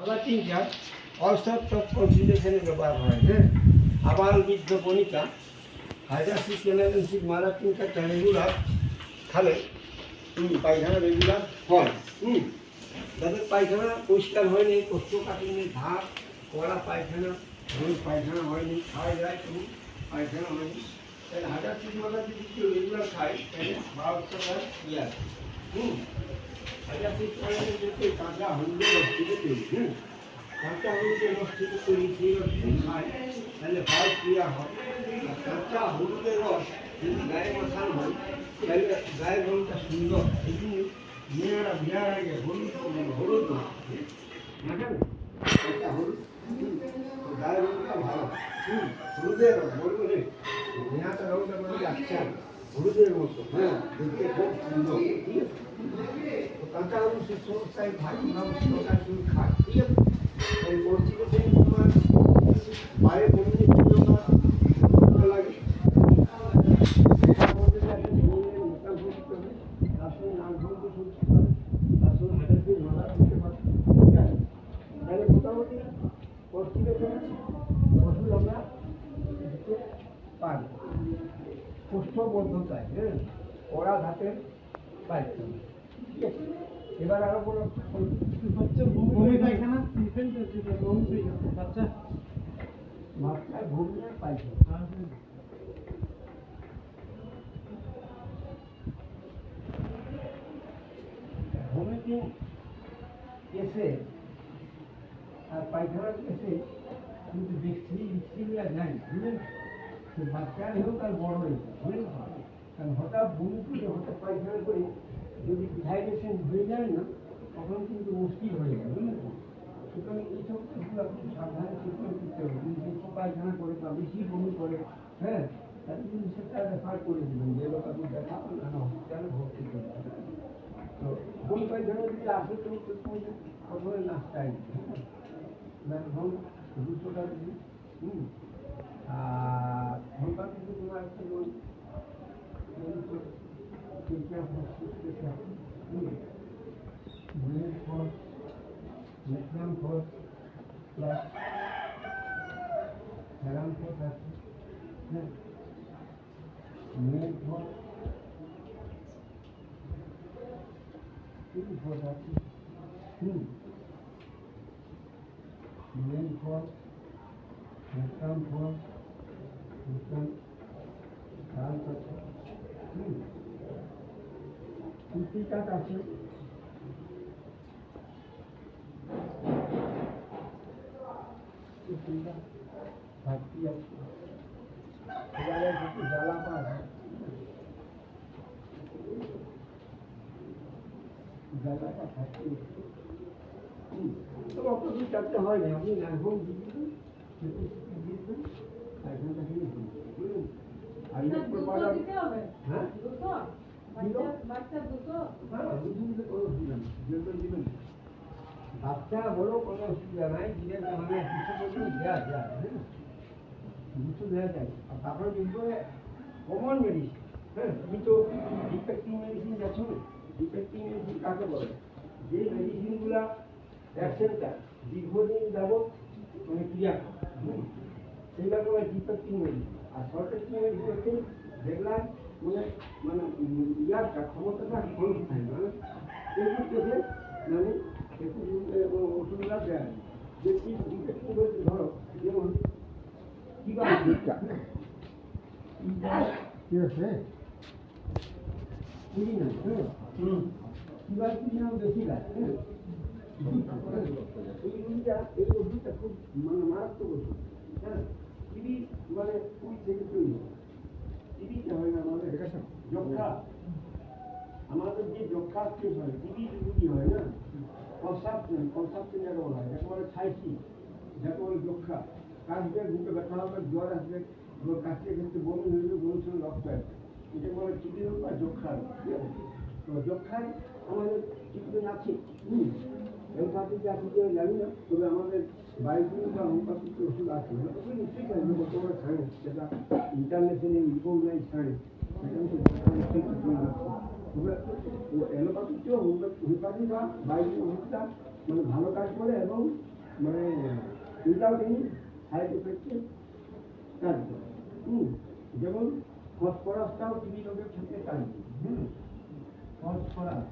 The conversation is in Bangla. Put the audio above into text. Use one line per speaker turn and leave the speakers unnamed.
আবার 3-4 ঔষধ কনসিডারেশনে ব্যবহার হয়। হ্যাঁ, আবার বৃদ্ধ বনিতা হাইড্রাসিস ক্যানাডেন্সিস মারা 3-4টা রেগুলার খালে পায়খানা রেগুলার হয়। যাদের পায়খানা পরিষ্কার হয়নি, কোষ্ঠকাঠিন্য, ধাপ, কড়া পায়খানা, পায়খানা হয়নি, খাওয়া যায় কিন্তু পায়খানা হয়নি, তাহলে হাইড্রাসিস মারা যদি কেউ রেগুলার খায় তাহলে 12 ইয়ার হাইড্রাসিস যদি কাঁচা হলুদের রস থেকে তৈরি, কাঁচা হলুদের রস থেকে তৈরি, সেই রস যদি খায় তাহলে ভাব ক্রিয়া হয়। কাঁচা হলুদের রস যদি গায়ে মাখানো হয় তাহলে গায়ের রঙটা সুন্দর। এই জন্য মেয়েরা বিয়ার আগে হলুদ মাখান, কাঁচা হলুদ গায়ের রঙটা ভালো। হলুদের রস বলবে মেয়াটা রঙটা মানে আচ্ছা হলুদের মতো, হ্যাঁ, দেখতে খুব সুন্দর। ঠিক আছে, কাঁচা হলুদ সুস্থ অবস্থায় ভাই খায়। ঠিক আছে, এই পরিস্থিতিতে তোমার বাইরে বললে লাগে মোটামুটি কনস্টিপেশন ওষুধ আমরা পাই কোষ্ঠবদ্ধতায়। হ্যাঁ, কড়া ধাতের পাইতাম। ঠিক আছে, এবার আরো কোনো হচ্ছে বমি পায়খানা বাচ্চা মাথায় বমি আর পায়খানা। ভূমিতে এসে আর পায়খানা এসে কিন্তু বৃষ্টিগুলা যায়, বুঝলেন, সে বাচ্চাই হোক আর বড় হোক, বুঝলেন, কারণ হঠাৎ বমি করে হঠাৎ পায়খানা করে যদি ডিহাইড্রেশন হয়ে যায় না, তখন কিন্তু মুশকিল হয়ে যায়, বুঝলেন। সুতরাং এইসব কিছু আপনি সাবধানে ট্রিটমেন্ট করতে হবে। যদি বেশি পায়খানা করে বা বেশি বমি করে, হ্যাঁ, তাহলে কিন্তু সেটা রেফার করে দেবেন যে লোক আপনি দেখা না হসপিটালে ভর্তি করবেন। তো বমি পায়খানা যদি আসে তো প্রথমে নাস্তায় ম্যাক্সিমাম 200 টাকা দিন। আর ঘন্টা কিন্তু তোমার একটা লোন ম্যাক্সিমাম খরচ প্লাস হেরাম খরচ আছে, হ্যাঁ, মেয়ের খরচ খরচ আছে, মেন খরচ ম্যাক্সিমাম খরচ ম্যাক্সিমাম হেরাম আছে, কাজ আছে। ঘাটতি আছে, এবারে যদি জ্বালা পায় জ্বালাটা ঘাটতি তো অত দু চারটে হয় না, আপনি এখন দিবেন দিয়েছেন এখানটা কিনে বুঝলেন। আর হ্যাঁ বাচ্চা বড় কোনো অসুবিধা নাই, দিলে মানে কিছু পর্যন্ত দেওয়া যায়, হ্যাঁ, কিছু দেওয়া যায়। আর তারপরে কিন্তু কমন মেডিসিন, হ্যাঁ, তুমি তো ডিফেক্টিভ মেডিসিন যাচ্ছ না। ডিফেক্টিভ মেডিসিন কাকে বলে? যে মেডিসিনগুলা অ্যাকশনটা দীর্ঘদিন যাবৎ মানে ক্রিয়া করে, সেইটা বলে ডিফেক্টিভ মেডিসিন। আর শর্টেক্টিভ মেডিসিন হচ্ছে যেগুলা মানে মানে ইয়ারটা ক্ষমতাটা কম থাকে, মানে এইগুলো কেসে মানে ওষুধগুলা দেয়। যে কি ডিফেক্টিভ হয়েছে, ধরো যেমন কি আছে বুঝি না, হ্যাঁ, কিবার কি নাম বেশি লাগে, হ্যাঁ, এই ওষুধটা খুব মানে মারাত্মক ওষুধ, হ্যাঁ, টিবি মানে ওই থেকে তৈরি হয়। টিবিটা হয় না আমাদের যক্ষা, আমাদের যে যক্ষা কেস হয়, টিবি রুগী হয় না, কনসাপশন যাকে বলা হয়, যাকে বলে ছাইসি, যাকে বলে যক্ষা, কাশবে, বুকে ব্যথা হবে, জ্বর আসবে, কাশিয়ে ক্ষেত্রে বমি হইবে, বমির সঙ্গে রক্ত আসবে, এটা বলে টিবি রোগ বা যক্ষা রোগ। ঠিক আছে, তো যক্ষায় আমাদের ট্রিটমেন্ট আছে, এলপাথিতে আছে কি জানি না, তবে আমাদের বায়োকেমিক বা হোমিওপ্যাথিক ওষুধ আছে, নিশ্চয়ই জানি বর্তমানে সায়েন্স, সেটা ইন্টারন্যাশনাল রিকগনাইজ সায়েন্স, সেটা ট্রিটমেন্ট আছে। তবে এলোপ্যাথিক হোমিওপ্যাথি বা বায়োকেমিক ওষুধটা মানে ভালো কাজ করে এবং মানে উইদাউট এনি সাইড এফেক্টে কাজ করে। যেমন ফসফরাসটাও টিবি রোগের ক্ষেত্রে কাজ করে। ফসফরাস